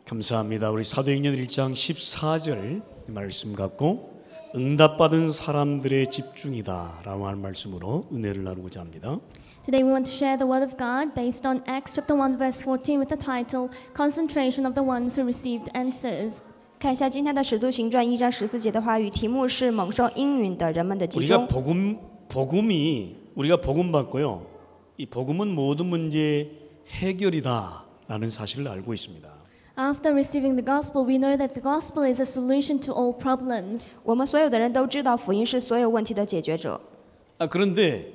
감사합니다. 우리 사도행전 1장 14절 말씀 갖고 응답받은 사람들의 집중이다라고 하는 말씀으로 은혜를 나누고자 합니다. Today we want to share the word of God based on Acts chapter 1 verse 14 with the title Concentration of the ones who received answers. 看一下今天的《使徒行传》1章14节的话语，题目是蒙受应允的人们的集中。 우리가 복음 받고요. 이 복음은 모든 문제 해결이다라는 사실을 알고 있습니다. After receiving the gospel, we know that the gospel is a solution to all problems. 我们所有的人都知道福音是所有问题的解决者。 그런데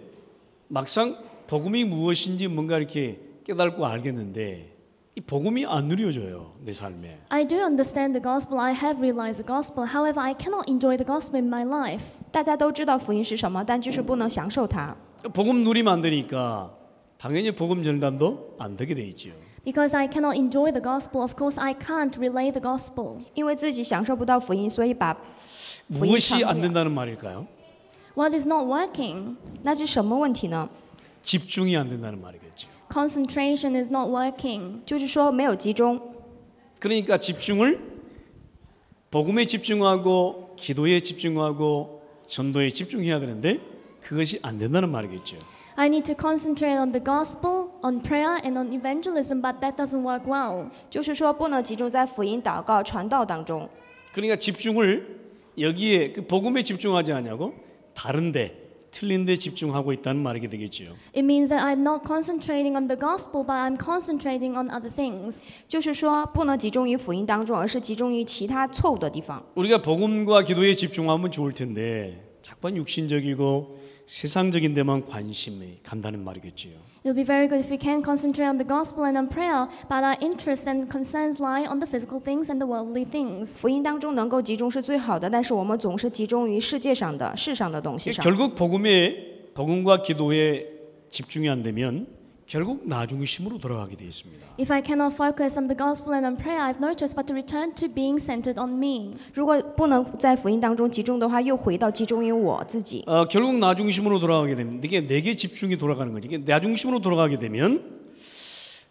막상 복음이 무엇인지 뭔가 이렇게 깨닫고 알겠는데 이 복음이 안 누려져요, 내 삶에. I do understand the gospel. I have realized the gospel. However, I cannot enjoy the gospel in my life. 大家都知道福音是什么，但就是不能享受它。 복음 누리면 안 되니까 당연히 복음 전달도 안 되게 돼 있지요. Because I cannot enjoy the gospel, of course I can't relay the gospel. 因为自己享受不到福音，所以把福音 무엇이 传 안 不了。 된다는 말일까요? What is not working? 那是什么问题呢？ 집중이 안 된다는 말이겠죠. Concentration is not working. 就是说没有集中。 그러니까 집중을 복음에 집중하고 기도에 집중하고 전도에 집중해야 되는데 그것이 안 된다는 말이겠죠. I need to concentrate on the gospel, on prayer, and on evangelism, but that doesn't work well. 就是说不能集中在福音、祷告、传道当中。 그러니까 집중을 여기에 그 복음에 집중하지 않냐고 다른데 틀린데 집중하고 있다는 말이게 되겠죠. It means that I'm not concentrating on the gospel, but I'm concentrating on other things. 就是说不能集中于福音当中，而是集中于其他错误的地方。 우리가 복음과 기도에 집중하면 좋을 텐데 자꾸 육신적이고 세상적인 데만 관심이 간다는 말이겠지요. It would be very good if we can concentrate on the gospel and on prayer, but our interests and concerns lie on the physical things and the worldly things. 福音当中能够集中是最好的，但是我们总是集中于世界上的、世上的东西上。 결국 복음과 기도에 집중이 안 되면 결국 나 중심으로 돌아가게 되어 있습니다. If I cannot focus on the gospel and on prayer, I've no choice but to return to being centered on me. 如果不能在福音当中集中的话，又回到集中于我自己。 결국 나 중심으로 돌아가게 되면 이게 내게 집중이 돌아가는 거지. 이게 나 중심으로 돌아가게 되면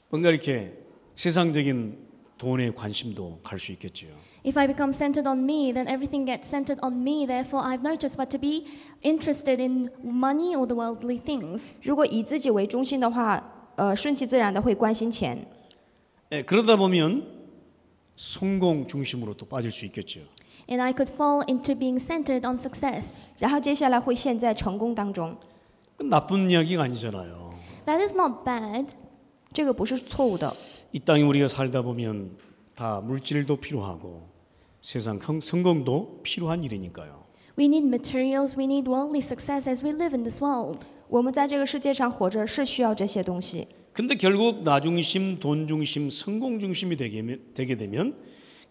뭔가 이렇게 세상적인 돈에 관심도 갈 수 있겠죠. If I become centered on me, then everything gets centered on me. Therefore, I've no choice but to be interested in money or the worldly things. 如果以自己为中心的话，顺其自然的会关心钱。 그러다 보면 성공 중심으로 또 빠질 수 있겠죠. And I could fall into being centered on success. 然后接下来会陷在成功当中， 나쁜 이야기가 아니잖아요. That is not bad. 这个不是错误的。 이 땅에 우리가 살다 보면 다 물질도 필요하고 세상 성공도 필요한 일이니까요. We need materials, we need worldly success as we live in this world. 我们在这个世界上活着是需要这些东西， 근데 결국 나 중심, 돈 중심, 성공 중심이 되게 되면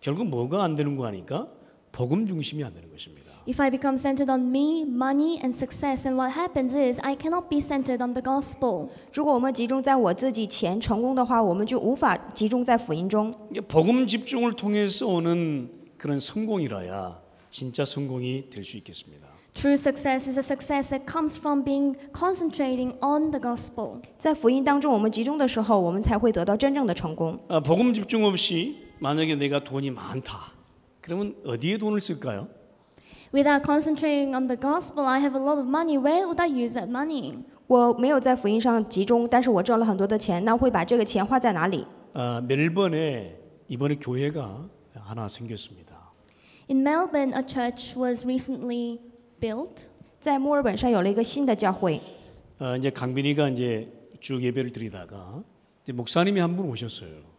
결국 뭐가 안 되는 거 아니까 복음 중심이 안 되는 것입니다. If I become centered on me, money, and success, and what happens is I cannot be centered on the gospel. 如果我们集中在我自己钱成功的话，我们就无法集中在福音中。 복음 집중을 통해서 오는 그런 성공이라야 진짜 성공이 될 수 있겠습니다. True success is a success that comes from being concentrating on the gospel. 在福音当中，我们集中的时候，我们才会得到真正的成功。 복음 집중 없이 만약에 내가 돈이 많다. 그러면 어디에 돈을 쓸까요? Without concentrating on the gospel, I have a lot of money. Where would I use that money? 我没有在福音上集中，但是我挣了很多的钱，那会把这个钱花在哪里？ 멜번에 이번에 교회가 하나 생겼습니다. In Melbourne, a church was recently built. 在墨尔本上有了一个新的教会， 이제 강빈이가 이제 쭉 예배를 드리다가 이제 목사님이 한 분 오셨어요.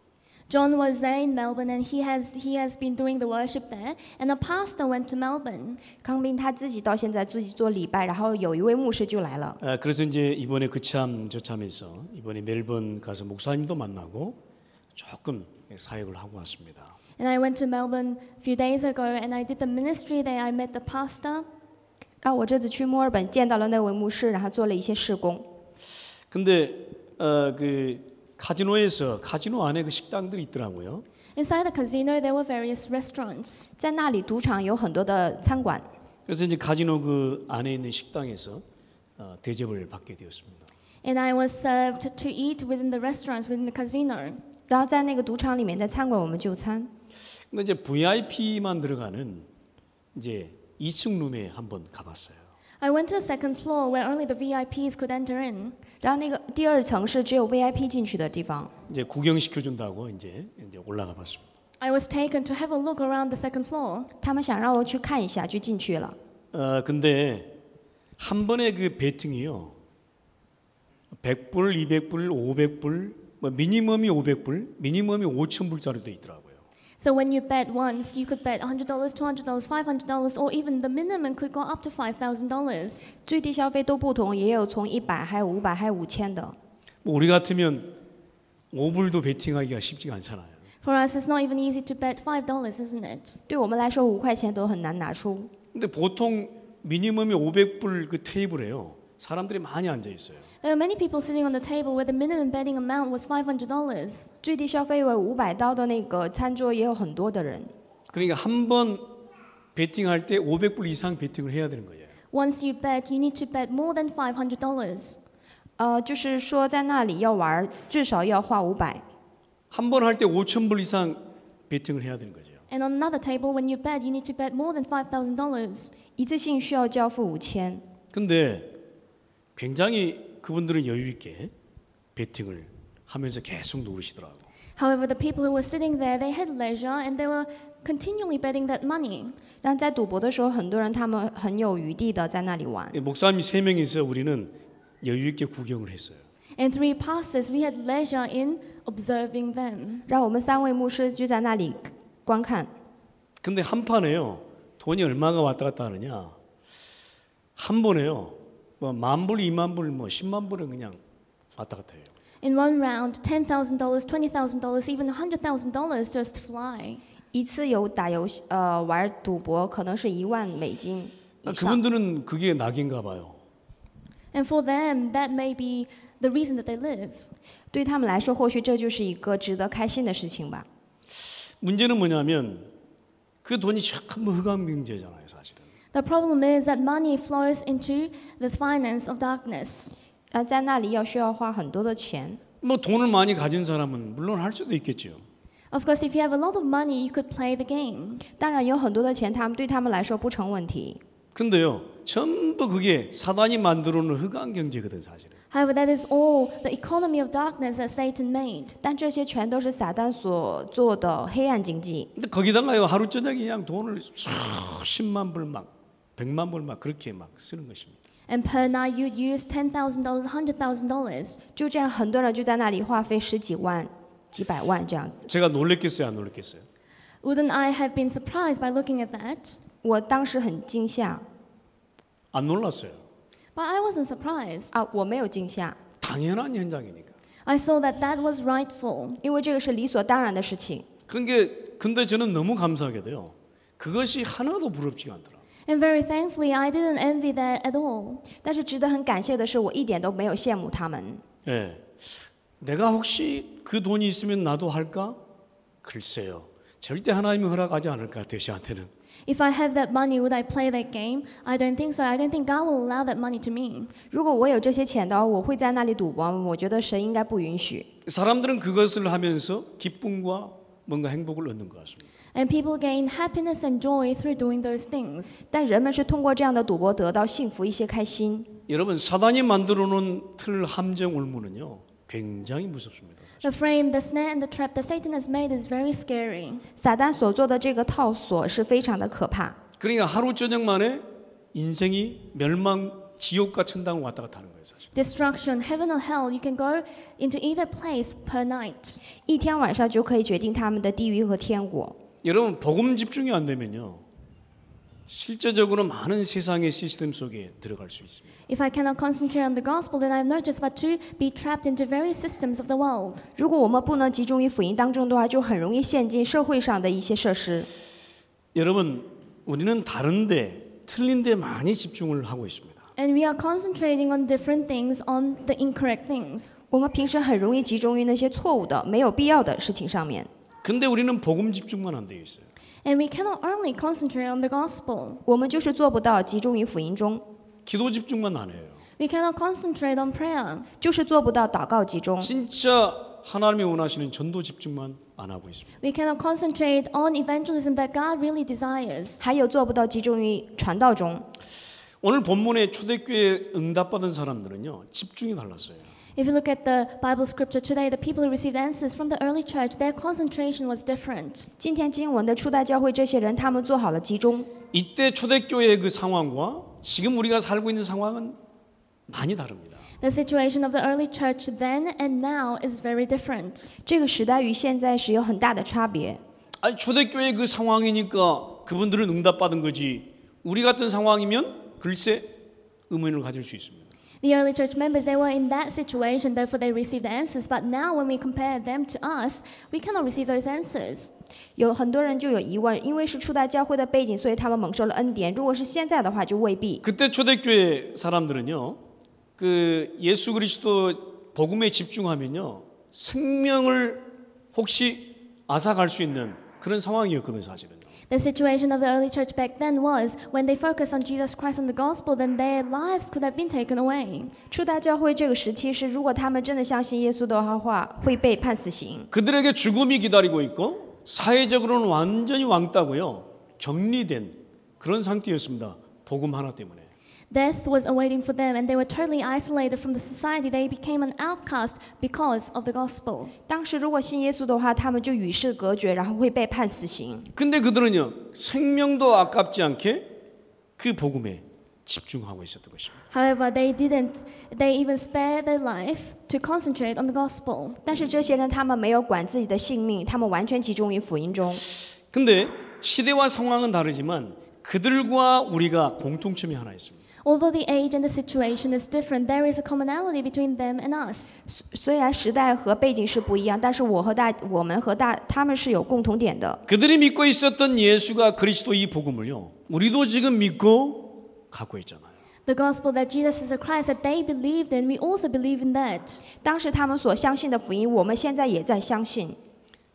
John was there in Melbourne, and he has been doing the worship there. And a pastor went to Melbourne. 康斌他自己到现在自己做礼拜，然后有一位牧师就来了。 그래서 이제 이번에 그참 저참에서 이번에 멜번 가서 목사님도 만나고 조금 사역을 하고 왔습니다. And I went to Melbourne a few days ago, and I did the ministry there. I met the pastor. 然后我这次去墨尔本见到了那位牧师，然后做了一些事工。 근데 그 카지노 안에 그 식당들이 있더라고요. Inside the casino, there were various restaurants. 在那里赌场有很多的餐馆， 그래서 이제 카지노 그 안에 있는 식당에서 대접을 받게 되었습니다. And I was served to eat within the restaurants, within the casino. 然后在那个赌场里面，在餐馆我们就餐。 근데 이제 VIP만 들어가는 이제 2층 룸에 한번 가봤어요. I went to the second floor where only the VIPs could enter in. 然后那个第二层是只有 VIP 进去的地方。 이제 구경시켜 준다고 이제 올라가 봤습니다. I was taken to have a look around the second floor. 他们想让我去看一下，就进去了。 근데 한 번에 그 베팅이요. 100불, 200불, 500불, 뭐 미니멈이 500불, 미니멈이 5,000불짜리도 있더라고요. So when you bet once, you could bet $100, $200, $500, or even the minimum could go up to $5,000. 最低消费都不同，也有从100，还有500，还有5000的。 뭐 우리 같으면 5불도 베팅하기가 쉽지가 않잖아요. For us, it's not even easy to bet $5, isn't it? 对我们来说，5块钱都很难拿出。 근데 보통 미니멈이 500불 그 테이블에요. 사람들이 많이 앉아 있어요. There were many people sitting on the table where the minimum betting amount was $500. 最低消费为500刀的那个餐桌也有很多的人。 그러니까 한 번 베팅할 때 500불 이상 베팅을 해야 되는 거예요. Once you bet, you need to bet more than $500. 就是说在那里要玩，至少要花500。 한 번 할 때 5,000불 이상 베팅을 해야 되는 거죠. And on another table, when you bet, you need to bet more than $5,000. 一次性需要交付5000。 근데 굉장히 그분들은 여유 있게 베팅을 하면서 계속 노르시더라고요. However, the people who were sitting there, they had leisure and they were continually betting that money. 然后在赌博的时候，很多人他们很有余地的在那里玩。 목사님이 3명이서 우리는 여유 있게 구경을 했어요. And 3 pastors, we had leisure in observing them. 让我们3位牧师就在那里观看。 근데 한 판에요. 돈이 얼마가 왔다 갔다 하느냐. 한 번에요. 뭐 10,000불, 20,000불, 뭐 100,000불은 그냥 왔다 갔다 해요. In one round, $10,000, $20,000, even $100,000 just fly. 一次有打玩赌博，可能是$10,000以上。 그분들은 그게 낙인가 봐요. And for them, that may be the reason that they live. 对他们来说，或许这就是一个值得开心的事情吧。 문제는 뭐냐면 그 돈이 전부 흑암 경제잖아요, 사실은. The problem is that money flows into the finance of darkness. 然后在那里需要花很多的钱。 뭐 돈을 많이 가진 사람은 물론 할 수도 있겠죠. Of course, if you have a lot of money, you could play the game. 当然有很多的钱，对他们来说不成问题。 근데요, 전부 그게 사단이 만들어 놓은 흑암 경제거든, 사실은. However, that is all the economy of darkness that Satan made. 但这些全都是撒旦所做的黑暗经济。 근데 거기다가요 하루 저녁에 그냥 돈을 수십만 불 막 100만 불 막 그렇게 막 쓰는 것입니다. And per night, you'd use $10,000, $100,000. 就这样，很多人就在那里花费10几万、几百万这样子。 제가 놀랬겠어요, 안 놀랬겠어요? Wouldn't I have been surprised by looking at that? 我当时很惊吓 안 놀랐어요. But I wasn't surprised. 啊，我没有惊吓， 당연한 현장이니까. I saw that that was rightful. 因为这个是理所当然的事情。 근데 저는 너무 감사하게도요. 그것이 하나도 부럽지가 않더라. And very thankfully, I didn't envy that at all. 但是值得很感谢的是，我一点都没有羡慕他们。 예, 내가 혹시 그 돈이 있으면 나도 할까? 글쎄요. 절대 하나님이 허락하지 않을 것 같아요, 저한테는. If I have that money, would I play that game? I don't think so. I don't think God will allow that money to me. 如果我有这些钱的话，我会在那里赌博吗？我觉得神应该不允许。 사람들은 그것을 하면서 기쁨과 뭔가 행복을 얻는 것 같습니다. And people gain happiness and joy through doing those things. 但人们是通过这样的赌博得到幸福、一些开心。 여러분, 사단이 만들어 놓은 틀 함정 올무는요. 굉장히 무섭습니다. The frame, the snare, and the trap that Satan has made is very scary. 撒旦所做的这个套索是非常的可怕。 그러니까 하루 저녁 만에 인생이 멸망 지옥과 천당을 왔다 갔다 하는 거예요, 사실. Destruction, heaven or hell, you can go into either place per night. 一天晚上就可以决定他们的地狱和天国。 여러분, 복음 집중이 안 되면요. 실제적으로 많은 세상의 시스템 속에 들어갈 수 있습니다. If I cannot concentrate on the gospel, then I've noticed but to be trapped into various systems of the world. 如果我们不能集中于福音当中的话，就很容易陷进社会上的一些设施。 여러분, 우리는 다른데 틀린데 많이 집중을 하고 있습니다. And we are concentrating on different things, on the incorrect things. 我们平时很容易集中于那些错误的、没有必要的事情上面。 근데 우리는 복음 집중만 안 되어 있어요. And we cannot only concentrate on the gospel. 我们就是做不到集中于福音中， 기도 집중만 안 해요. We cannot concentrate on prayer. 就是做不到祷告集中。 진짜 하나님이 원하시는 전도 집중만 안 하고 있습니다. We cannot concentrate on evangelism that God really desires. 还有做不到集中于传道中。 오늘 본문에 초대교회 응답받은 사람들은요, 집중이 달랐어요. If you look at the Bible scripture today, the people who received answers from the early church, their concentration was different. 今天经文的初代教会这些人，他们做好了集中。 이때 초대교회의 그 상황과 지금 우리가 살고 있는 상황은 많이 다릅니다. The situation of the early church then and now is very different. 这个时代与现在是有很大的差别。 아니 초대교회 그 상황이니까 그분들은 응답받은 거지. 우리 같은 상황이면 글쎄 의문을 가질 수 있습니다. The early church members, they were in that situation, therefore they received the answers. But now when we compare them to us, we cannot receive those answers. 有很多人就有疑问，因为是初代教会的背景，所以他们蒙受了恩典。如果是现在的话，就未必。 그때 초대교회 사람들은요, 그 예수 그리스도 복음에 집중하면요, 생명을 혹시 앗아갈 수 있는 그런 상황이었거든요, 사실은. The situation of the early church back then was when they focused on Jesus Christ and the gospel, then their lives could have been taken away. 初代教会这个时期是，如果他们真的相信耶稣的话，会被判死刑。 그들에게 죽음이 기다리고 있고 사회적으로는 완전히 왕따고요, 격리된 그런 상태였습니다. 복음 하나 때문에. Death was awaiting for them, and they were totally isolated from the society. They became an outcast because of the gospel. 当时如果信耶稣的话，他们就与世隔绝，然后会被判死刑。 근데 그들은요, 생명도 아깝지 않게 그 복음에 집중하고 있었던 것입니다. However, they didn't. They even spared their life to concentrate on the gospel. 但是这些人他们没有管自己的性命，他们完全集中于福音中。 근데 시대와 상황은 다르지만 그들과 우리가 공통점이 하나 있습니다. Although the age and the situation is different, there is a commonality between them and us. 虽然时代和背景是不一样，但是我们和他们是有共同点的。 그들이 믿고 있었던 예수가 그리스도 이 복음을요, 우리도 지금 믿고 갖고 있잖아요. The gospel that Jesus is a Christ that they believed in, we also believe in that. 当时他们所相信的福音，我们现在也在相信。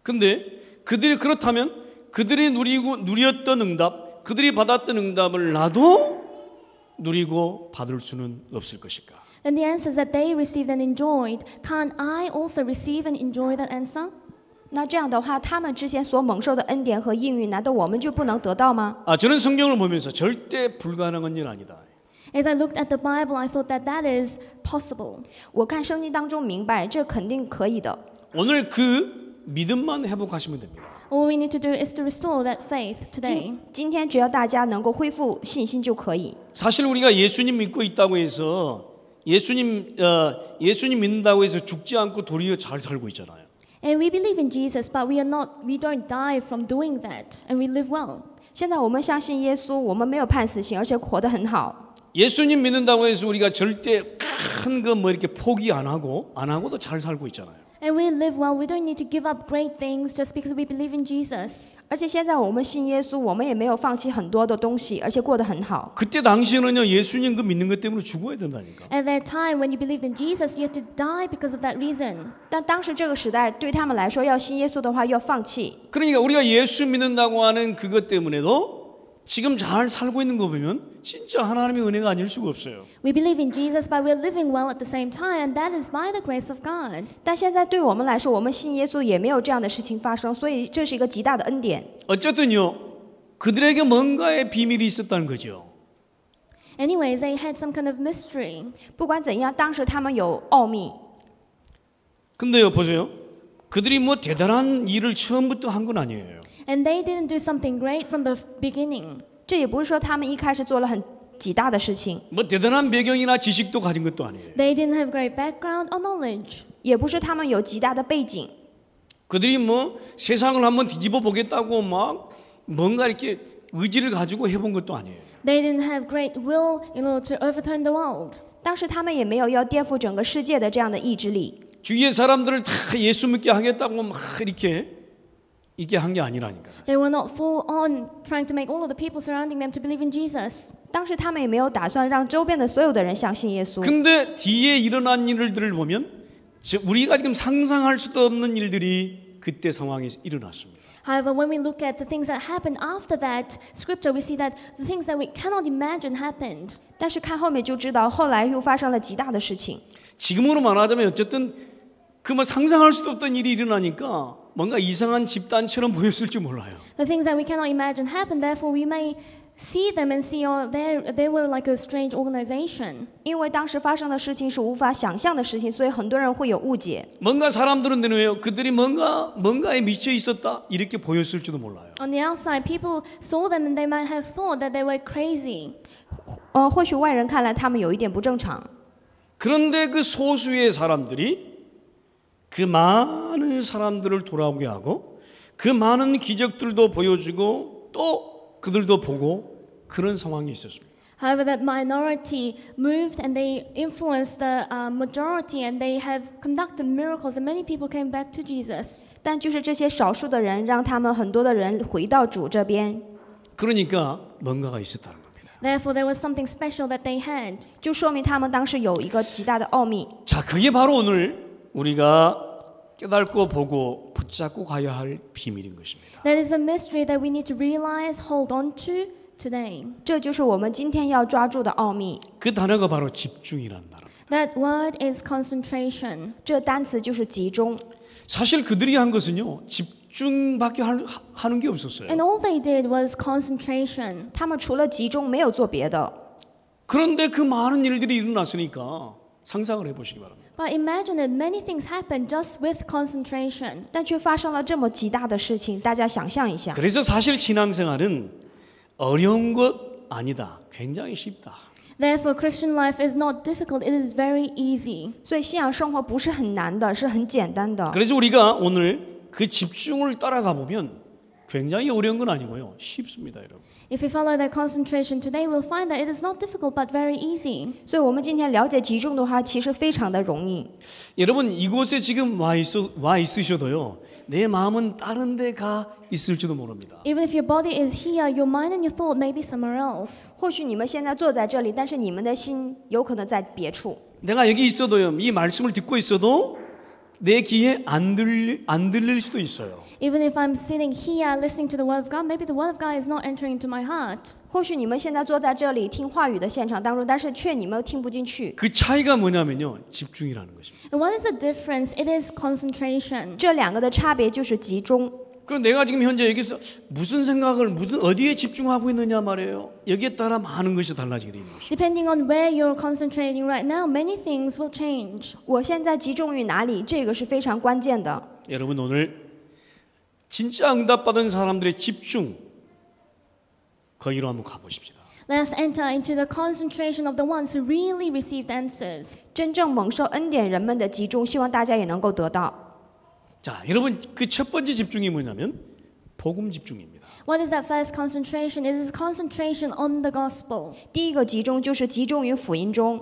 근데 그들이 그렇다면 그들이 누렸던 응답, 그들이 받았던 응답을 나도 누리고 받을 수는 없을 것일까? And the answers that they received and enjoyed, can't I also receive and enjoy that answer? 那这样的话，他们之前所蒙受的恩典和应允，难道我们就不能得到吗？ 저는 성경을 보면서 절대 불가능한 일 아니다. As I looked at the Bible, I thought that that is possible. 我看圣经当中明白，这肯定可以的。 오늘 그 믿음만 회복하시면 됩니다. All we need to do is to restore that faith today. 今天只要大家能够恢复信心就可以。 사실 우리가 예수님 믿고 있다고 해서 예수님 믿는다고 해서 죽지 않고 도리어 잘 살고 있잖아요. And we believe in Jesus, but we don't die from doing that, and we live well. 现在我们相信耶稣，我们没有判死刑，而且活得很好。 예수님 믿는다고 해서 우리가 절대 큰 거 뭐 이렇게 포기 안 하고도 잘 살고 있잖아요. And we live well. We don't need to give up great things just because we believe in Jesus. 而且现在我们信耶稣，我们也没有放弃很多的东西，而且过得很好。 그때 당시에는요, 예수님 그 믿는 것 때문에 죽어야 된다니까. At that time, when you believed in Jesus, you had to die because of that reason. 但当时这个时代对他们来说，要信耶稣的话，要放弃。 그러니까 우리가 예수 믿는다고 하는 그것 때문에도 지금 잘 살고 있는 거 보면 진짜 하나님의 은혜가 아닐 수가 없어요. We believe in Jesus, but we're living well at the same time, and that is by the grace of God. 但现在对我们来说，我们信耶稣也没有这样的事情发生，所以这是一个极大的恩典。 어쨌든요, 그들에게 뭔가의 비밀이 있었다는 거죠. Anyways, they had some kind of mystery. 不管怎样，当时他们有奥秘。 근데요, 보세요. 그들이 뭐 대단한 일을 처음부터 한 건 아니에요. And they didn't do something great from the beginning. 这也不是说他们一开始做了很极大的事情， 뭐 대단한 배경이나 지식도 가진 것도 아니에요. They didn't have great background or knowledge. 也不是他们有极大的背景。 그들이 뭐 세상을 한번 뒤집어 보겠다고 막 뭔가 이렇게 의지를 가지고 해본 것도 아니에요. They didn't have great will in order to overturn the world. 当时他们也没有要颠覆整个世界的这样的意志力。 주위의 사람들을 다 예수 믿게 하겠다고 막 이게 한 게 아니라니까. They were not full on trying to make all of the people surrounding them to believe in Jesus. 当时他们也没有打算让周边的所有的人相信耶稣。 근데 뒤에 일어난 일들을 보면 우리가 지금 상상할 수도 없는 일들이 그때 상황에 일어났습니다. However, when we look at the things that happened after that scripture, we see that the things that we cannot imagine happened. 但是看后面就知道，后来又发生了极大的事情。 지금으로 말하자면 어쨌든 그 뭐 상상할 수도 없던 일이 일어나니까 뭔가 이상한 집단처럼 보였을지 몰라요. The things that we cannot imagine happen, therefore we may see them and see, oh, they were like a strange organization. 因为当时发生的事情是无法想象的事情，所以很多人会有误解。 뭔가 사람들은 왜요? 그들이 뭔가에 미쳐 있었다 이렇게 보였을지도 몰라요. On the outside, people saw them and they might have thought that they were crazy. 或许外人看来他们有一点不正常， 그런데 그 소수의 사람들이 그 많은 사람들을 돌아오게 하고 그 많은 기적들도 보여주고 또 그들도 보고 그런 상황이 있었습니다. However, that minority moved and they influenced the majority and they have conducted miracles and many people came back to Jesus. 但就是这些少数的人，让他们很多的人回到主这边， 그러니까 뭔가가 있었다는 겁니다. Therefore, there was something special that they had. 就说明他们当时有一个极大的奥秘。 자, 그게 바로 오늘 우리가 깨닫고 보고 붙잡고 가야 할 비밀인 것입니다. That is a mystery that we need to realize, hold on to today. 这就是我们今天要抓住的奥秘。 그 단어가 바로 집중이라는 단어입니다. That word is concentration. 这单词就是集中。 사실 그들이 한 것은요 집중밖에 하는 게 없었어요. And all they did was concentration. 他们除了集中，没有做别的。 그런데 그 많은 일들이 일어났으니까 상상을 해보시기 바랍니다. But imagine that many things happened just with concentration. 但却发生了这么极大的事情，大家想象一下。 그래서 사실 신앙생활은 어려운 것 아니다. 굉장히 쉽다. Therefore, Christian life is not difficult, it is very easy. 所以信仰生活不是很难的，是很简单的。 그래서 우리가 오늘 그 집중을 따라가 보면 굉장히 어려운 건 아니고요. 쉽습니다, 여러분. If we follow that concentration today, we'll find that it is not difficult but very easy. 所以我们今天了解集中的话，其实非常的容易。 여러분 이곳에 지금 와 있으셔도요. 내 마음은 다른 데 가 있을지도 모릅니다. Even if your body is here, your mind and your thought may be somewhere else. 或许你们现在坐在这里，但是你们的心有可能在别处。 내가 여기 있어도요. 이 말씀을 듣고 있어도 내 귀에 안 들릴 수도 있어요. Even if I'm sitting here listening to the word of God, maybe the word of God is not entering into my heart. 或许你们现在坐在这里听话语的现场当中，但是却你们听不进去。 그 차이가 뭐냐면요. 집중이라는 것입니다. And what is the difference? It is concentration. 这两个的差别就是集中。 그럼 내가 지금 현재 여기서 무슨 생각을 어디에 집중하고 있느냐 말이에요. 여기에 따라 많은 것이 달라지게 되는 것입니다. Depending on where you're concentrating right now, many things will change. 我现在集中于哪里，这个是非常关键的。 여러분 오늘 진짜 응답받은 사람들의 집중 거기로 한번 가보십시다. Let's enter into the concentration of the ones who really received answers. 真正蒙受恩典人们的集中，希望大家也能够得到。 자, 여러분 그 첫 번째 집중이 뭐냐면 복음 집중입니다. What is that first concentration? It is concentration on the gospel. 第一个集中就是集中于福音中。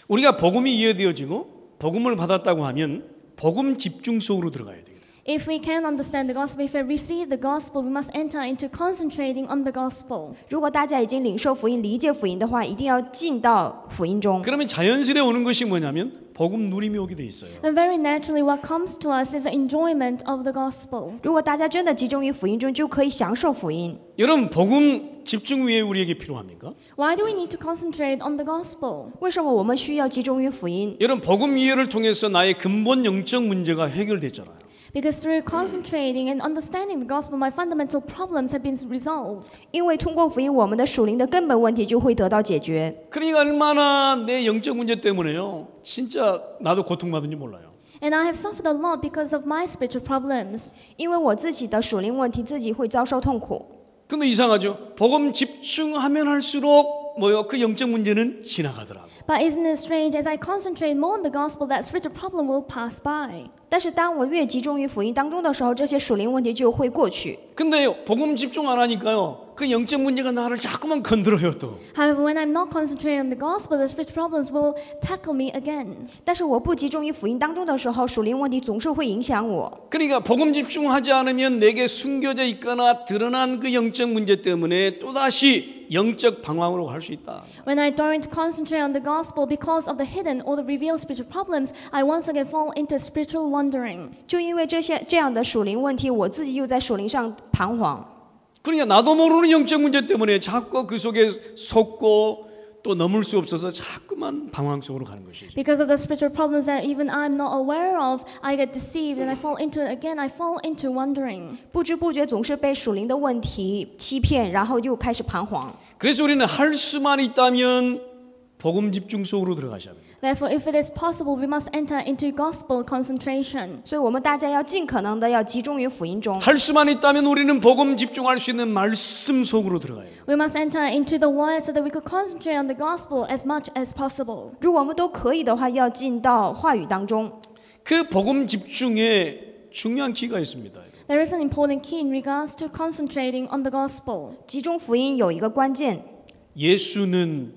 우리가 복음이 이해되어지고 복음을 받았다고 하면 복음 집중 속으로 들어가야 돼요. If we can understand the gospel, if we receive the gospel, we must enter into concentrating on the gospel. 如果大家已经领受福音、理解福音的话，一定要进到福音中。 그러면 자연스레 오는 것이 뭐냐면 복음 누림이 오게 돼 있어요. And very naturally, what comes to us is the enjoyment of the gospel. 如果大家真的集中于福音中，就可以享受福音。 여러분 복음 집중 왜 우리에게 필요합니까? Why do we need to concentrate on the gospel? 为什么我们需要集中于福音？ 여러분 복음 이해를 통해서 나의 근본 영적 문제가 해결됐잖아요. Because through concentrating and understanding the gospel, my fundamental problems have been resolved. 因为通过福音，我们的属灵的根本问题就会得到解决。 그러니까 얼마나 내 영적 문제 때문에요. 진짜 나도 고통받은지 몰라요. And I have suffered a lot because of my spiritual problems. 因为我自己的属灵问题，自己会遭受痛苦。 근데 이상하죠. 복음 집중하면 할수록 뭐요? 그 영적 문제는 지나가더라고. But isn't it strange? As I concentrate more on the gospel, that spiritual problem will pass by. 但是当我越集中于福音当中的时候，这些属灵问题就会过去。 근데요. 복음 집중 안 하니까요. 그 영적 문제가 나를 자꾸만 건드려요 또. However, when I'm not concentrating on the gospel, the spiritual problems will tackle me again. 但是我不集中于福音当中的时候，属灵问题总是会影响我。 그러니까 복음 집중하지 않으면 내게 숨겨져 있거나 드러난 그 영적 문제 때문에 또다시 영적 방황으로 갈 수 있다. When I don't concentrate on the gospel because of the hidden or the revealed spiritual problems, I once again fall into spiritual wandering. 就因为这样的属灵问题，我自己又在属灵上彷徨。 그러니까 나도 모르는 영적 문제 때문에 자꾸 그 속에 속고 또 넘을 수 없어서 자꾸만 방황 속으로 가는 것이죠. Because of the spiritual problems that even I'm not aware of, I get deceived and I fall into it again. I fall into wondering. 不知不觉总是被属灵的问题欺骗，然后又开始彷徨。 그래서 우리는 할 수만 있다면 복음 집중 속으로 들어가셔야 합니다. Therefore, if it is possible, we must enter into gospel concentration. 所以我们大家要尽可能的要集中于福音中。 할 수만 있다면 우리는 복음 집중할 수 있는 말씀 속으로 들어가야 해요. We must enter into the word so that we could concentrate on the gospel as much as possible. 如果我们都可以的话，要进到话语当中。 그 복음 집중에 중요한 키가 있습니다. There is an important key in regards to concentrating on the gospel. 集中福音有一个关键， 예수는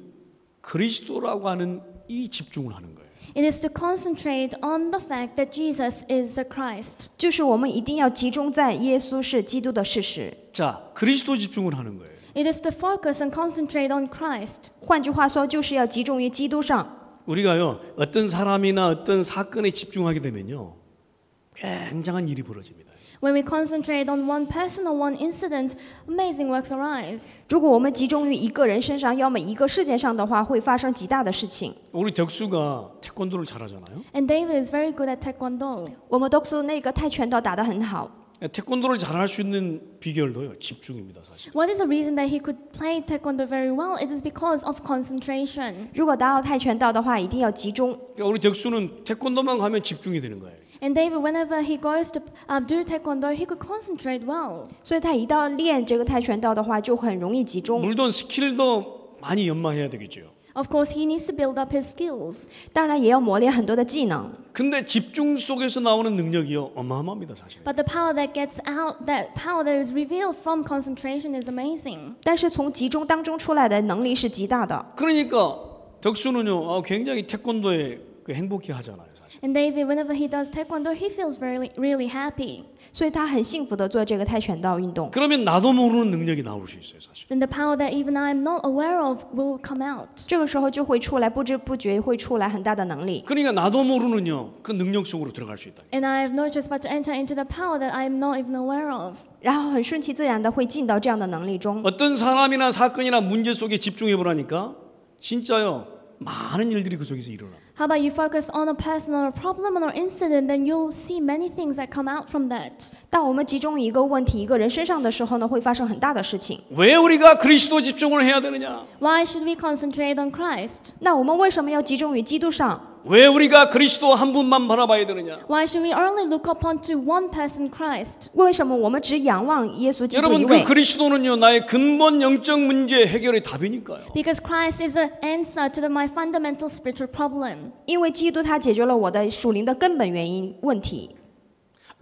그리스도라고 하는 이 집중을 하는 거예요. It is to concentrate on the fact that Jesus is the Christ. 就是我们一定要集中在耶稣是基督的事实。 자, 그리스도 집중을 하는 거예요. It is to focus and concentrate on Christ. 换句话说，就是要集中于基督上。 우리가요 어떤 사람이나 어떤 사건에 집중하게 되면요 굉장한 일이 벌어집니다. When we concentrate on one person or one incident, amazing works arise. 如果我们集中于一个人身上，要么一个事件上的话，会发生极大的事情。 우리 덕수가 태권도를 잘하잖아요. And David is very good at taekwondo. 我们都是那个泰拳道打得很好， 태권도를 잘할 수 있는 비결도요 집중입니다, 사실. What is the reason that he could play taekwondo very well? It is because of concentration. 如果打好泰拳道的话，一定要集中。 그러니까 우리 덕수는 태권도만 가면 집중이 되는 거예요. And David, whenever he goes to do taekwondo, he could concentrate well. 所以他一到练这个泰拳道的话，就很容易集中。 물론 스킬도 많이 연마해야 되겠죠. Of course, he needs to build up his skills. 当然也要磨练很多的技能。 근데 집중 속에서 나오는 능력이요 어마어마합니다, 사실. But the power that gets out, that power that is revealed from concentration is amazing. 但是从集中当中出来的能力是极大的。 그러니까 덕수는요 굉장히 태권도에 행복해하잖아요, 사실. And David, whenever he does taekwondo, he feels really happy. 所以他很幸福的做这个泰拳道运动。 그러면 나도 모르는 능력이 나올 수 있어요, 사실. Then the power that even I am not aware of will come out. 这个时候就会出来，不知不觉会出来很大的能力。 그러니까 나도 모르는요 그 능력 속으로 들어갈 수 있다. And I have no choice but to enter into the power that I am not even aware of. 然后很顺其自然的会进到这样的能力中。 어떤 사람이나 사건이나 문제 속에 집중해 보라니까 진짜요 많은 일들이 그 속에서 일어나. How about you focus on a person or a problem or incident, then you'll see many things that come out from that. 当我们集中于一个问题、一个人身上的时候呢，会发生很大的事情。 왜 우리가 그리스도 집중을 해야 되느냐? Why should we concentrate on Christ? 那我们为什么要集中于基督上？ 왜 우리가 그리스도 한 분만 바라봐야 되느냐? Why should we only look upon to one person, Christ? 为什么我们只仰望耶稣基督一 여러분 位 그 ？ 그리스도는요 나의 근본 영적 문제 해결의 답이니까요. Because Christ is an answer to my fundamental spiritual problem. 因为基督他解决了我的属灵的根本原因问题。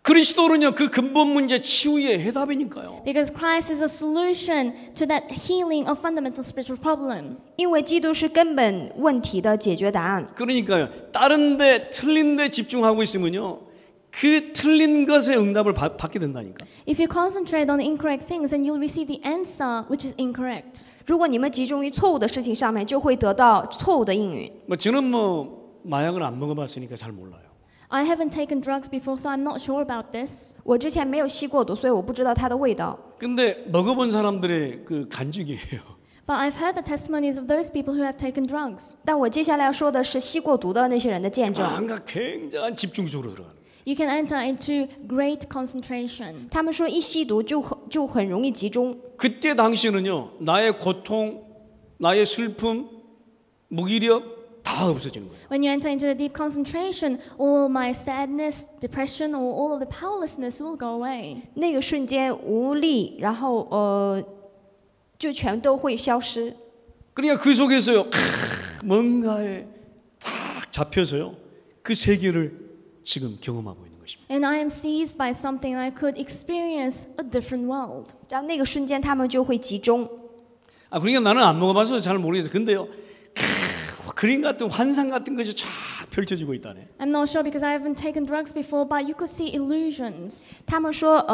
그리스도는요 그 근본 문제 치유의 해답이니까요. Because Christ is a solution to that healing of fundamental spiritual problem. 因为基督是根本问题的解决答案。 그러니까요 다른데 틀린데 집중하고 있으면요 그 틀린 것의 응답을 받게 된다니까. If you concentrate on the incorrect things, then you'll receive the answer which is incorrect. 如果你们集中于错误的事情上面，就会得到错误的应允。 뭐 저는 뭐 마약을 안 먹어봤으니까 잘 몰라요. I haven't taken drugs before, so I'm not sure about this. 我之前没有吸过毒，所以我不知道它的味道。 근데 먹어본 사람들의 그 간증이에요. But I've heard the testimonies of those people who have taken drugs. 但我接下来要说的是吸过毒的那些人的见证。 뭔가 굉장한 집중 속으로 들어가는 거예요. You can enter into great concentration. 他们说一吸毒就很容易集中。 그때 당시는요 나의 고통, 나의 슬픔, 무기력 다 없어지는 거예요. When you enter into the deep concentration, all my sadness, depression, or all of the powerlessness will go away. 那个瞬间无力，然后就全都会消失。 그러니까 그 속에서요 뭔가에 딱 잡혀서요 그 세계를 지금 경험하고 있는 것입니다. And I am seized by something I could experience a different world. 然后那个瞬间他们就会集中。 아 그러니까 나는 안 먹어봐서 잘 모르겠어요. 근데요 그림 같은 환상 같은 것이 쫙 펼쳐지고 있다네. I'm not sure because I haven't taken drugs before, but you could see illusions. 他们说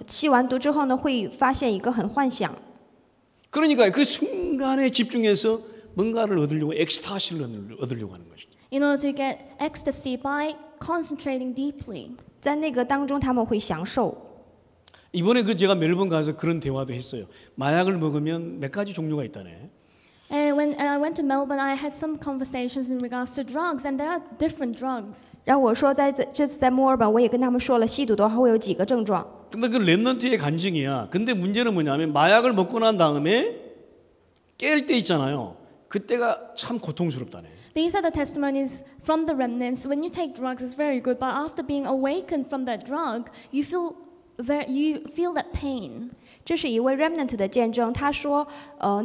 吸完毒之后呢，会发现一个很幻想。 그러니까 그 순간에 집중해서 뭔가를 얻으려고 엑스타시를 얻으려고 하는 것이죠. In order to get ecstasy by concentrating deeply. 在那个当中他们会享受。 이번에 그 제가 멜번 가서 그런 대화도 했어요. 마약을 먹으면 몇 가지 종류가 있다네. And when I went to Melbourne, I had some conversations in regards to drugs, and there are different drugs. 然后我说，这次在墨尔本，我也跟他们说了，吸毒的话会有几个症状。 근데 그 렘넌트의 간증이야. 근데 문제는 뭐냐면 마약을 먹고 난 다음에 깰 때 있잖아요. 그때가 참 고통스럽다네. These are the testimonies from the remnants. When you take drugs, it's very good, but after being awakened from that drug, you feel that pain. 这是一位 remnant 的见证，他说，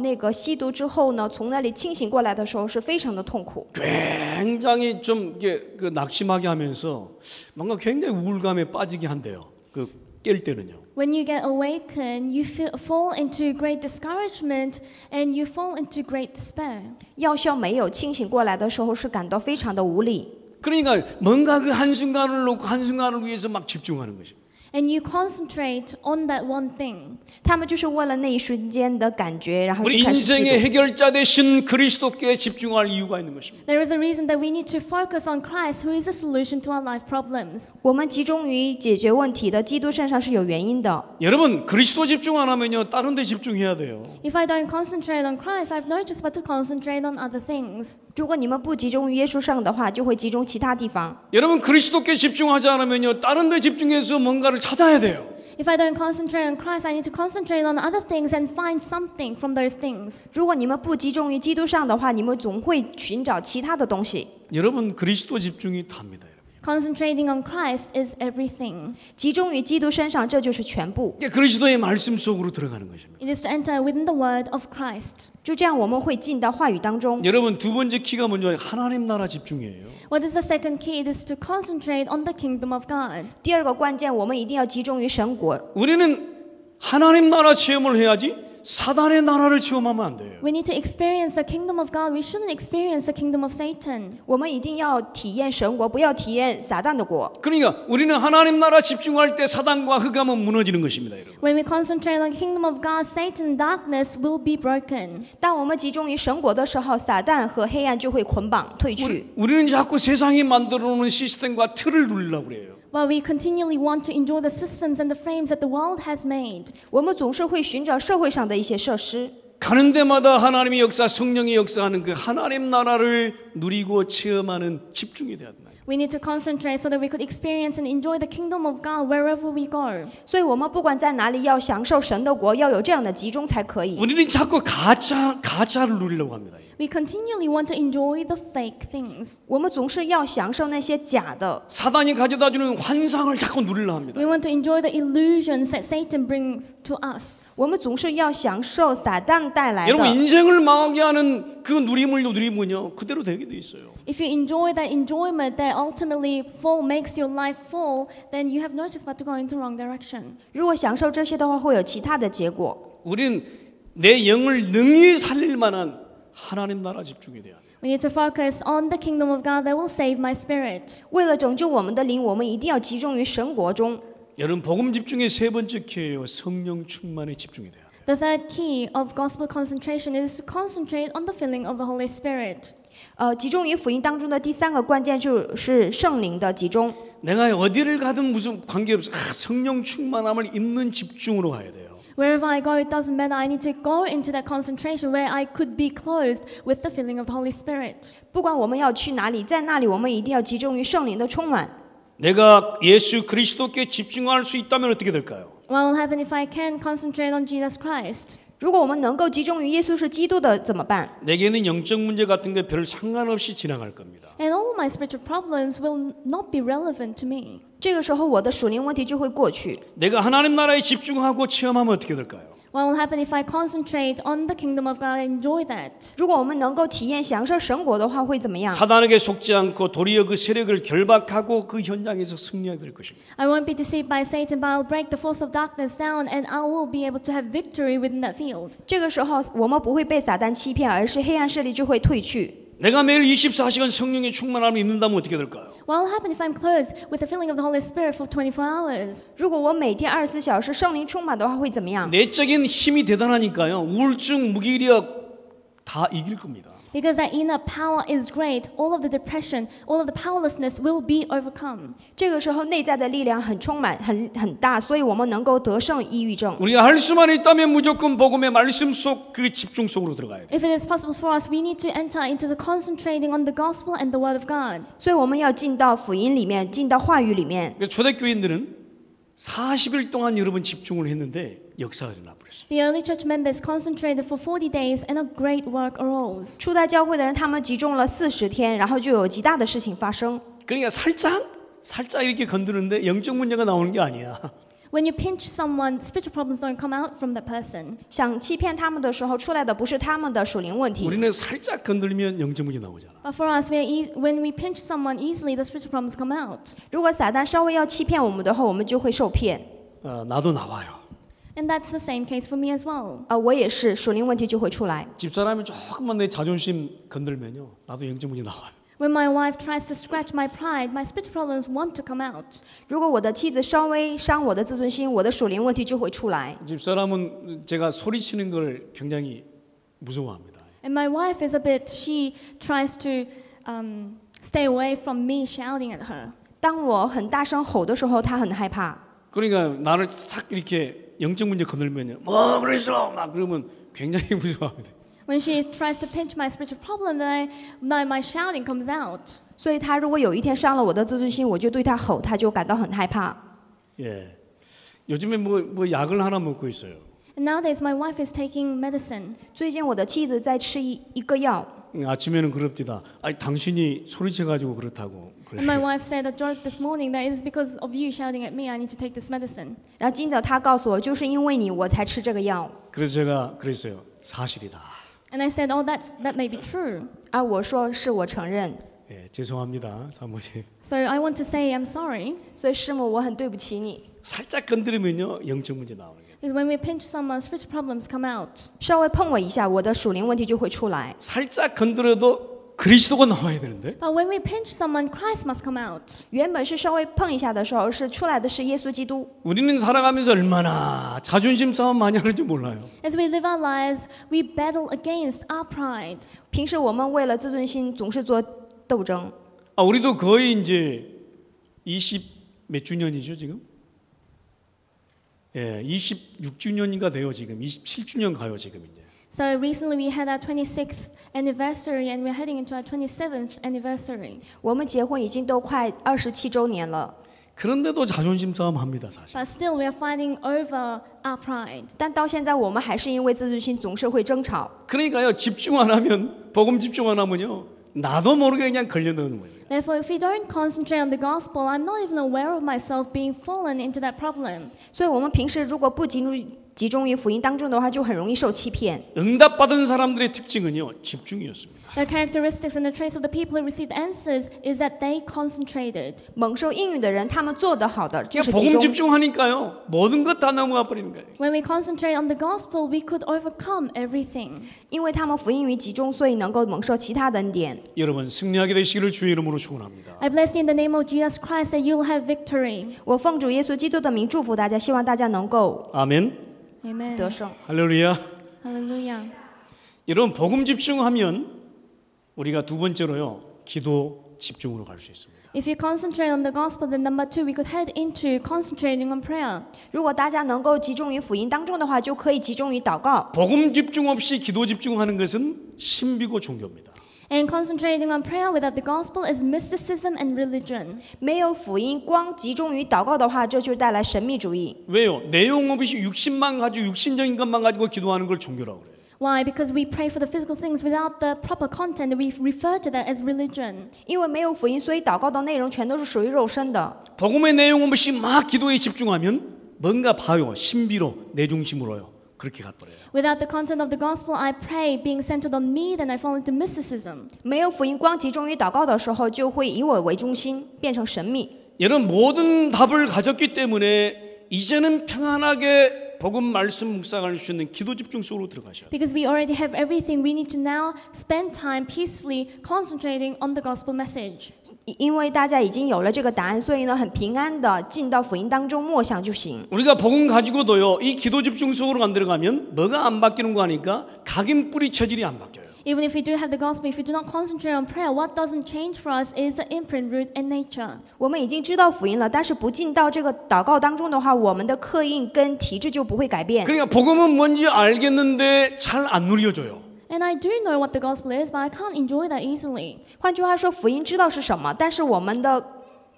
那个吸毒之后呢，从那里清醒过来的时候是非常的痛苦， 굉장히 좀 이게 그 낙심하게 하면서 뭔가 굉장히 우울감에 빠지게 한대요. 그 깰 때는요. When you get awakened, you fall into great discouragement and you fall into great despair. 药效没有清醒过来的时候是感到非常的无力， 그러니까 뭔가 그 한순간을 놓고 한순간을 위해서 막 집중하는 것입니다. And you concentrate on that one thing. 他们就是为了那一瞬间的感觉，然后就 우리 开始吸 인생의 毒。 해결자 되신 그리스도께 집중할 이유가 있는 것입니다. There is a reason that we need to focus on Christ, who is a solution to our life problems. 我们集中于解决问题的基督身上是有原因的。 여러분 그리스도 집중 안 하면요 다른 데 집중해야 돼요. If I don't concentrate on Christ, I have no choice but to concentrate on other things. 如果你们不集中于耶稣上的话，就会集中其他地方。 여러분 그리스도께 집중하지 않으면요 다른 데 집중해서 뭔가를 찾아야 돼요. If I don't concentrate on Christ, I need to concentrate on other things and find something from those things. 如果你们不集中于基督上的话，你们总会寻找其他的东西。 여러분 그리스도 집중이 답니다. 여러분. Concentrating on Christ is everything. 集中于基督身上，这就是全部。 이게 그리스도의 말씀 속으로 들어가는 것입니다. It is to enter within the word of Christ. 就这样，我们会进到话语当中。 여러분 두 번째 키가 먼저 하나님 나라 집중이에요. What is the second key? It is to concentrate on the kingdom of God. 第二个关键，我们一定要集中于神国。 우리는 하나님 나라 체험을 해야지 사단의 나라를 체험하면 안 돼요. We need to experience the kingdom of God. We shouldn't experience the kingdom of Satan. 我们一定要体验神国，不要体验撒旦的国。 그러니까 우리는 하나님 나라 집중할 때 사단과 흑암은 무너지는 것입니다, 여러분. When we concentrate on the kingdom of God, Satan and darkness will be broken. 当我们集中于神国的时候，撒旦和黑暗就会捆绑退去。 우리는 자꾸 세상이 만들어 놓은 시스템과 틀을 누리려고 그래요. While we continually want to enjoy the systems and the frames that the world has made. 我们总是会寻找社会上的一些设施。 가는 데마다 하나님의 역사, 성령의 역사하는 그 하나님 나라를 누리고 체험하는 집중이 돼야 된다. We need to concentrate so that we could experience and enjoy the kingdom of God wherever we go. 所以我们不管在哪里，要享受神的国，要有这样的集中才可以。 우리는 자꾸 가짜를 누리려고 합니다. We continually want to enjoy the fake things. 我们总是要享受那些假的， 사단이 가져다주는 환상을 자꾸 누리려 합니다. We want to enjoy the illusions that Satan brings to us. 我们总是要享受撒旦带来 여러분 的。 인생을 망하게 하는 그 누림을 누리면요 그대로 되게 돼 있어요. If you enjoy that enjoyment that ultimately makes your life fall, then you have no choice but to go in the wrong direction. 如果享受这些的话，会有其他的结果。 우리는 내 영을 능히 살릴 만한 하나님 나라 집중이 돼야 돼요. We need to focus on the kingdom of God that will save my spirit. 为了拯救我们的灵，我们一定要集中于神国中。 여러분 복음 집중의 세 번째 키예요. 성령 충만에 집중이 돼야 돼요. The third key of gospel concentration is to concentrate on the filling of the Holy Spirit. 集中于福音当中的第三个关键就是圣灵的集中。 내가 어디를 가든 무슨 관계없어 성령 충만함을 입는 집중으로 가야 돼요. Wherever I go, it doesn't matter. I need to go into that concentration where I could be clothed with the filling of the Holy Spirit. 不管我们要去哪里，在那里我们一定要集中于圣灵的充满。 내가 예수 그리스도께 집중할 수 있다면 어떻게 될까요? What will happen if I can concentrate on Jesus Christ? 如果我们能够集中于耶稣是基督的，怎么办？ 내게는 영적 문제 같은 게 별 상관없이 지나갈 겁니다. And all of my spiritual problems will not be relevant to me. 这个时候我的属灵问题就会过去。 내가 하나님 나라에 집중하고 체험하면 어떻게 될까요? What will happen if I concentrate on the kingdom of God and enjoy that? 如果我们能够体验享受神国的话，会怎么样？ 사단에게 속지 않고 도리어 그 세력을 결박하고 그 현장에서 승리하게 될 것입니다. I won't be deceived by Satan, but I'll break the force of darkness down and I will be able to have victory within that field. 这个时候我们不会被撒旦欺骗，而是黑暗势力就会退去。 내가 매일 24시간 성령의 충만함을 입는다면 어떻게 될까요? What will happen if I'm clothed with the filling of the Holy Spirit for 24 hours? 如果我每天24小时圣灵充满的话，会怎么样？ 내적인 힘이 대단하니까요. 우울증, 무기력 다 이길 겁니다. Because that inner power is great, all of the depression, all of the powerlessness will be overcome. 这个时候内在的力量很充满，很大，所以我们能够得胜抑郁症。 우리가 할 수만 있다면 무조건 복음의 말씀 속 그 집중 속으로 들어가야 돼. If it is possible for us, we need to enter into the concentrating on the gospel and the word of God. 所以我们要进到福音里面，进到话语里面。 그러니까 초대교인들은 40일 동안 여러분 집중을 했는데 역사가 일어나 버렸어요. The early church members concentrated for 40 days and a great work arose. 初代教会的人，他们集中了40天，然后就有极大的事情发生。 그러니까 살짝 이렇게 건드는데 영적 문제가 나오는 게 아니야. When you pinch someone, spiritual problems don't come out from that person. 想欺骗他们的时候，出来的不是他们的属灵问题， 우리는 살짝 건들면 영적 문제 나오잖아. But for us, when we pinch someone easily, the spiritual problems come out. 如果撒旦稍微要欺骗我们的话，我们就会受骗。 나도 나와요. And that's the same case for me as well. 我也是，属灵问题就会出来。 집사람이 조금만 내 자존심 건들면요, 나도 영적 문제 나와요. When my wife tries to scratch my pride, my spiritual problems want to come out. 如果我的妻子稍微伤我的自尊心，我的属灵问题就会出来。 집사람은 제가 소리치는 걸 굉장히 무서워합니다. And my wife is she tries to stay away from me shouting at her. 当我很大声吼的时候，她很害怕。 그러니까 나를 싹 이렇게 영적 문제 건들면요, 뭐 그랬어 막 그러면 굉장히 무서워합니다. When she tries to pinch my spiritual problem, then my shouting comes out. 所以她如果有一天伤了我的自尊心，我就对她吼，她就感到很害怕。 예, 요즘에 뭐 약을 하나 먹고 있어요. And nowadays, my wife is taking medicine. 最近我的妻子在吃一个药， 아침에는 그럽디다. 아니 당신이 소리쳐가지고 그렇다고. And my 그래. wife said a joke this morning that it is because of you shouting at me, I need to take this medicine. 然后今早她告诉我，就是因为你我才吃这个药。 그래서 제가 그랬어요. 사실이다. And I said, that may be true. 我说是我承认， 예, 죄송합니다, 사모님. So I want to say I'm sorry. 所以师母我很对不起你。 살짝 건드리면요, 영적 문제 나오는 게. Because when we pinch someone, spiritual problems come out. 稍微碰我一下，我的属灵问题就会出来。 살짝 건드려도 그리스도가 나와야 되는데. But when we pinch someone, Christ must come out. 原本是稍微碰一下的时候，是出来的是耶稣基督。 우리는 살아가면서 얼마나 자존심 싸움 많이 하는지 몰라요. As we live our lives, we battle against our pride. 平时我们为了自尊心总是做斗争。 우리도 거의 이제 20 몇 주년이죠 지금? 예, 26주년인가 돼요 지금. 27주년 가요 지금 이제. So recently we had our 26th anniversary and we're heading into our 27th anniversary. 我们结婚已经都快27周年了， 그런데도 자존심 싸움 합니다 사실. But still we are fighting over our pride. 但到现在我们还是因为自尊心总是会争吵。 그러니까요, 집중 안 하면, 복음 집중 안 하면요, 나도 모르게 그냥 걸려드는 거예요. Therefore, if we don't concentrate on the gospel, I'm not even aware of myself being fallen into that problem. 所以我们平时如果不集中于福音当中的话，就很容易受欺骗。 응답받은 사람들의 특징은요, 집중이었습니다. The characteristics and the traits of the people who received answers is that they concentrated. 蒙受应允的人，他们做得好的就是集 복음 中。 집중하니까요, 모든 것 다 넘어가 버리는 거예요. When we concentrate on the gospel, we could overcome everything. 因为他们福音于集中，所以能够蒙受其他的恩典。 여러분 승리하게 되시기를 주의 이름으로 축원합니다. I bless you in the name of Jesus Christ that you'll have victory. 我奉主耶稣基督的名祝福大家，希望大家能够 아멘. Amen. 得胜。 할렐루야. Hallelujah. 여러분 복음 집중하면 우리가 두 번째로요, 기도 집중으로 갈 수 있습니다. If you concentrate on the gospel, then number 2, we could head into concentrating on prayer. 如果大家能够集中于福音当中的话，就可以集中于祷告。 복음 집중 없이 기도 집중하는 것은 신비고 종교입니다. And concentrating on prayer without the gospel is mysticism and religion. 没有福音，光集中于祷告的话，这就带来神秘主义。 왜요? 내용 없이 육신만 가지고 육신적인 것만 가지고 기도하는 걸 종교라고 그래요. Why? Because we pray for the physical things without the proper content. We refer to that as religion. 因为没有福音，所以祷告的内容全都是属于肉身的。 복음의 내용 없이 막 기도에 집중하면 뭔가 봐요. 신비로 내 중심으로요. 그렇게 가버려요. Without the content of the gospel, I pray, being centered on me, then I fall into mysticism. 没有福音，光集中于祷告的时候，就会以我为中心，变成神秘。 여러분 모든 답을 가졌기 때문에 이제는 편안하게 복음 말씀 묵상할 수 있는 기도 집중 속으로 들어가셔야 돼요. Because we already have everything, we need to now spend time peacefully concentrating on the gospel message. 因为大家已经有了这个答案，所以呢，很平安的进到福音当中默想就行。 우리가 복음 가지고도요, 이 기도 집중 속으로 안 들어가면 뭐가 안 바뀌는 거 아니까 각인 뿌리 체질이 안 바뀌어요. Even if we do have the gospel, if we do not concentrate on prayer, what doesn't change for us is the imprint root in nature. 我们已经知道福音了，但是不进到这个祷告当中的话，我们的刻印跟体质就不会改变。 그러니까 복음은 뭔지 알겠는데 잘 안 누려져요. And I do know what the gospel is, but I can't enjoy that easily. 换句话说，福音知道是什么，但是我们的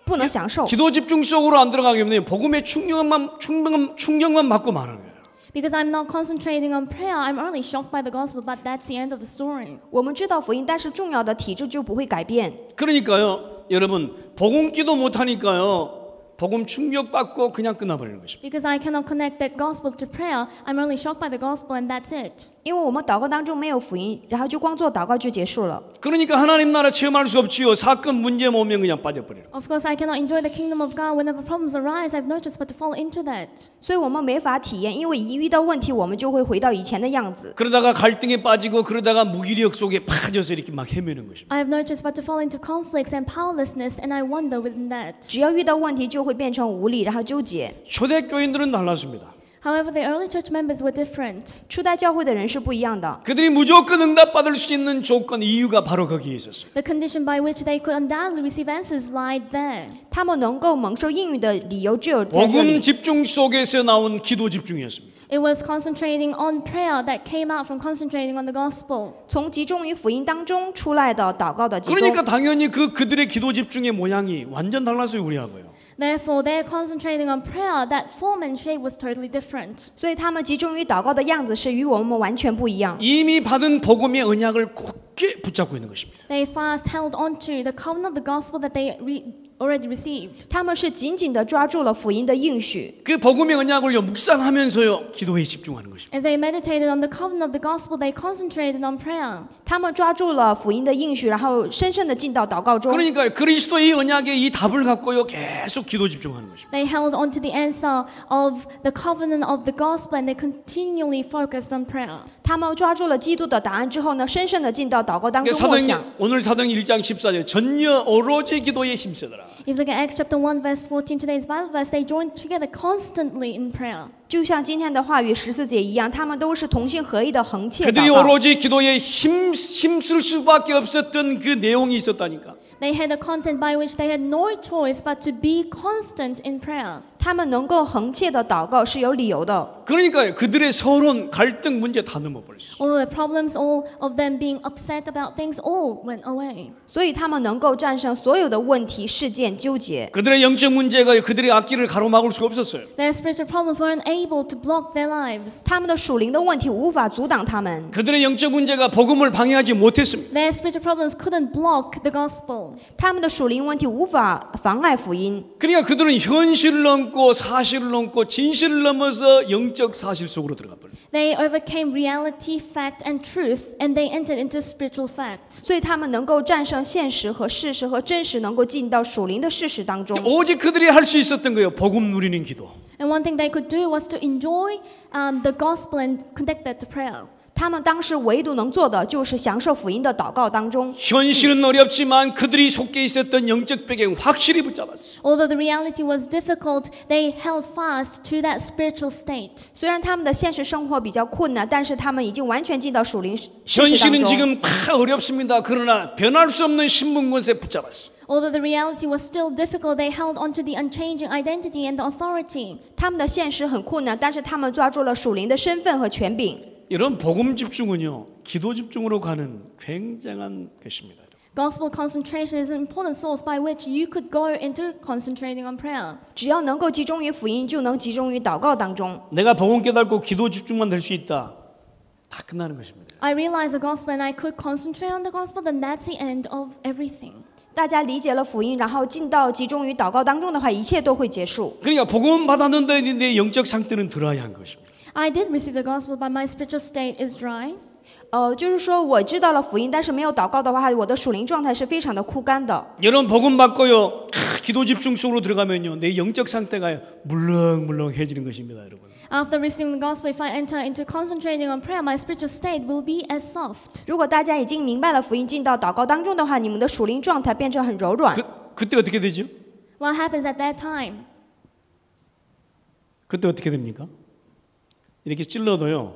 不能享受。 기도 집중 속으로 안 들어가기 때문에 복음의 충격만 받고 마는 거예요. Because I'm not concentrating on prayer, I'm only shocked by the gospel, but that's the end of the story. 我们知道福音，但是重要的体质就不会改变。 그러니까요, 여러분 복음 기도 못 하니까요. 복음 충격받고 그냥 끝나버리는 것입니다. Because I cannot connect that gospel to prayer, I'm only shocked by the gospel and that's it. 因为我们祷告当中没有福音，然后就光做祷告就结束了。 그러니까 하나님 나라 체험할 수 없지요. 사건 문제 오면 그냥 빠져버려요. Of course, I cannot enjoy the kingdom of God whenever problems arise. I've no choice but to fall into that. 所以我们没法体验，因为一遇到问题，我们就会回到以前的样子。 그러다가 갈등에 빠지고 그러다가 무기력 속에 빠져서 이렇게 막 헤매는 것입니다. I have no choice but to fall into conflicts and powerlessness, and I wander within that. 只要遇到问题，就会变成无力，然后纠结。 초대교인들은 달랐습니다. However, the early church members were different. 初代教会的人是不一样的， 그들이 무조건 응답받을 수 있는 조건 이유가 바로 거기에 있었어요. The condition by which they could undoubtedly receive answers lied there. 他们能够蒙受应允的理由只有在这 복음 里。 집중 속에서 나온 기도 집중이었습니다. It was concentrating on prayer that came out from concentrating on the gospel. 从集中于福音当中出来的祷告的集中， 그러니까 당연히 그들의 기도 집중의 모양이 완전 달랐어요, 우리하고요. Therefore, their concentrating on prayer, that form and shape was totally different. 所以他们集中于祷告的样子是与我们完全不一样。 이미 받은 복음의 언약을 굳게 붙잡고 있는 것입니다. They fast held onto the covenant of the gospel that they already received. 他们是紧紧地抓住了福音的应许， 그 복음의 언약을요 묵상하면서요 기도에 집중하는 것입니다. As they meditated on the covenant of the gospel, they concentrated on prayer. 他们抓住了福音的应许，然后深深地进到祷告中。 그러니까 그리스도의 언약의 이 답을 갖고요 계속 기도 집중하는 것입니다. They held onto the answer of the covenant of the gospel and they continually focused on prayer. 他们抓住了基督的答案之后呢，深深地进到祷告当中默 사도행 想。 오늘 사도행 1장 14절 전혀 오로지 기도에 힘쓰더라. If you look at Acts chapter 1 verse 14, today's Bible verse, they joined together constantly in prayer. 就像今天的话语14节一样，他们都是同心合意的横切 그들이 祷告。 오로지 기도에 힘쓸 수밖에 없었던 그 내용이 있었다니까. They had a content by which they had no choice but to be constant in prayer. 他们能够横切的祷告是有理由的。 그러니까 그들의 서론, 갈등, 문제 다 넘어버렸어요. All the problems, all of them being upset about things, all went away. 所以他们能够战胜所有的问题、事件、纠结。 그들의 영적 문제가 그들의 앞길을 가로막을 수가 없었어요. Their spiritual problems weren't able to block their lives. 他们的属灵的问题无法阻挡他们， 그들의 영적 문제가 복음을 방해하지 못했습니다. Their spiritual problems couldn't block the gospel. 他们的属灵问题无法妨碍福音。 그러니까 그들은 현실을 넘고 사실을 넘고 진실을 넘어서 영적 사실 속으로 들어가 버려요. They overcame reality, fact, and truth, and they entered into spiritual fact. 所以他们能够战胜现实和事实和真实，能够进到属灵的事实当中。 오직 그들이 할 수 있었던 거예요. 복음 누리는 기도. And one thing they could do was to enjoy the gospel and connect that to prayer. 他们当时唯独能做的就是享受福音的祷告当中。 현실은 어렵지만 그들이 속해 있었던 영적 배경 확실히 붙잡았어요. Although the reality was difficult, they held fast to that spiritual state. 虽然他们的现实生活比较困难，但是他们已经完全进到属灵事实 현실은 当中。 지금 다 어렵습니다. 그러나 변할 수 없는 신분권세 붙잡았어요. Although the reality was still difficult, they held onto the unchanging identity and the authority. 他们的现实很困难，但是他们抓住了属灵的身份和权柄。 이런 복음 집중은요, 기도 집중으로 가는 굉장한 것입니다. Gospel concentration is an important source by which you could go into concentrating on prayer. 只要能够集中于福音，就能集中于祷告当中。 내가 복음 깨닫고 기도 집중만 될 수 있다. 다 끝나는 것입니다. I realized the gospel and I could concentrate on the gospel, then that's the end of everything. 大家理解了福音，然后进到集中于祷告当中的话，一切都会结束。 그러니까 복음 받았는데 내 영적 상태는 드라이한 것입니다. I did receive the gospel, but my spiritual state is dry. 就是说我知道了福音，但是没有祷告的话，我的属灵状态是非常的枯干的。 여러분 복음 받고요, 기도 집중 속으로 들어가면요, 내 영적 상태가 물렁물렁해지는 것입니다, 여러분. After receiving the gospel, if I enter into concentrating on prayer, my spiritual state will be as soft. 如果大家已经明白了福音，进到祷告当中的话，你们的属灵状态变成很柔软。 그때 어떻게 되죠? What happens at that time? 그때 어떻게 됩니까? 이렇게 찔러도요,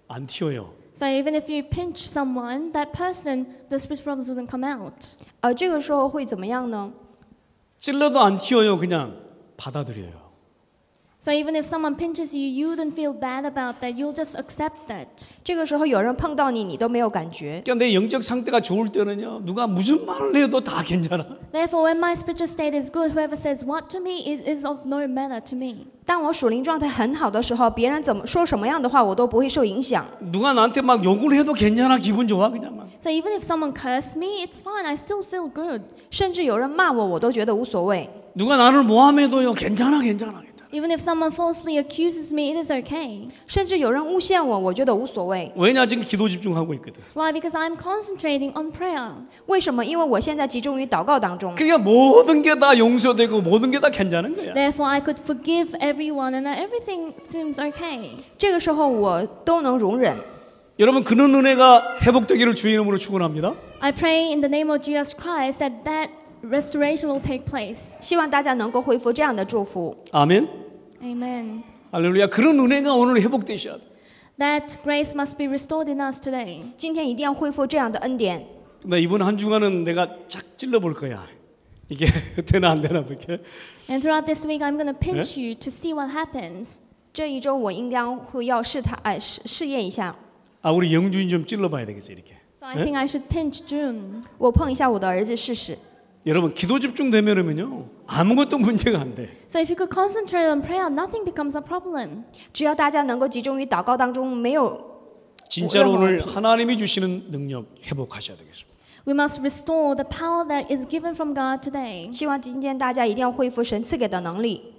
안 튀어요. So even if you pinch someone, that person, the spiritual problems wouldn't come out. 这个时候会怎么样呢？ 찔러도 안 튀어요. 그냥 받아들여요. So even if someone pinches you, you wouldn't feel bad about that. You'll just accept that. 这个时候有人碰到你，你都没有感觉。 그러니까 내 영적 상태가 좋을 때는요. 누가 무슨 말을 해도 다 괜찮아. Therefore, when my spiritual state is good, whoever says what to me, it is of no matter to me. 当我属灵状态很好的时候，别人怎么说什么样的话，我都不会受影响。 누가 나한테 막 욕을 해도 괜찮아. 기분 좋아 그냥 막. So even if someone cursed me, it's fine. I still feel good. 甚至有人骂我，我都觉得无所谓。 누가 나를 모함해도요. 괜찮아. Even if someone falsely accuses me, it is okay. 甚至有人诬陷我，我觉得无所谓。 왜냐 지금 기도 집중하고 있거든. Why? Because I'm concentrating on prayer. 为什么？因为我现在集中于祷告当中， 그러니까 모든 게 다 용서되고 모든 게 다 괜찮은 거야. Therefore, I could forgive everyone, and everything seems okay. 这个时候我都能容忍。 여러분 그런 은혜가 회복되기를 주의 이름으로 축원합니다. I pray in the name of Jesus Christ that restoration will take place. 希望大家能够恢复这样的祝福。 아멘. Amen. 할렐루야. 그런 은혜가 오늘 회복되셔야 돼. That grace must be restored in us today. 今天一定要恢复这样的恩典。 나 이번 한 주간은 내가 쫙 찔러볼 거야. 이게 되나 안 되나 볼게. And throughout this week, I'm going to pinch you to see what happens. 这一周我应当会要试验一下。 아 우리 영준이 좀 찔러봐야 되겠어 이렇게. So I think I should pinch June. 我碰一下我的儿子试试。 여러분 기도 집중되면은요 아무것도 문제가 안 돼. So if you could concentrate on prayer, nothing becomes a problem. 只要大家能够集中于祷告当中，没有 진짜로 오늘 어려운 하나님이 주시는 능력 회복하셔야 되겠습니다. We must restore the power that is given from God today. 希望今天大家一定要恢复神赐给的能力。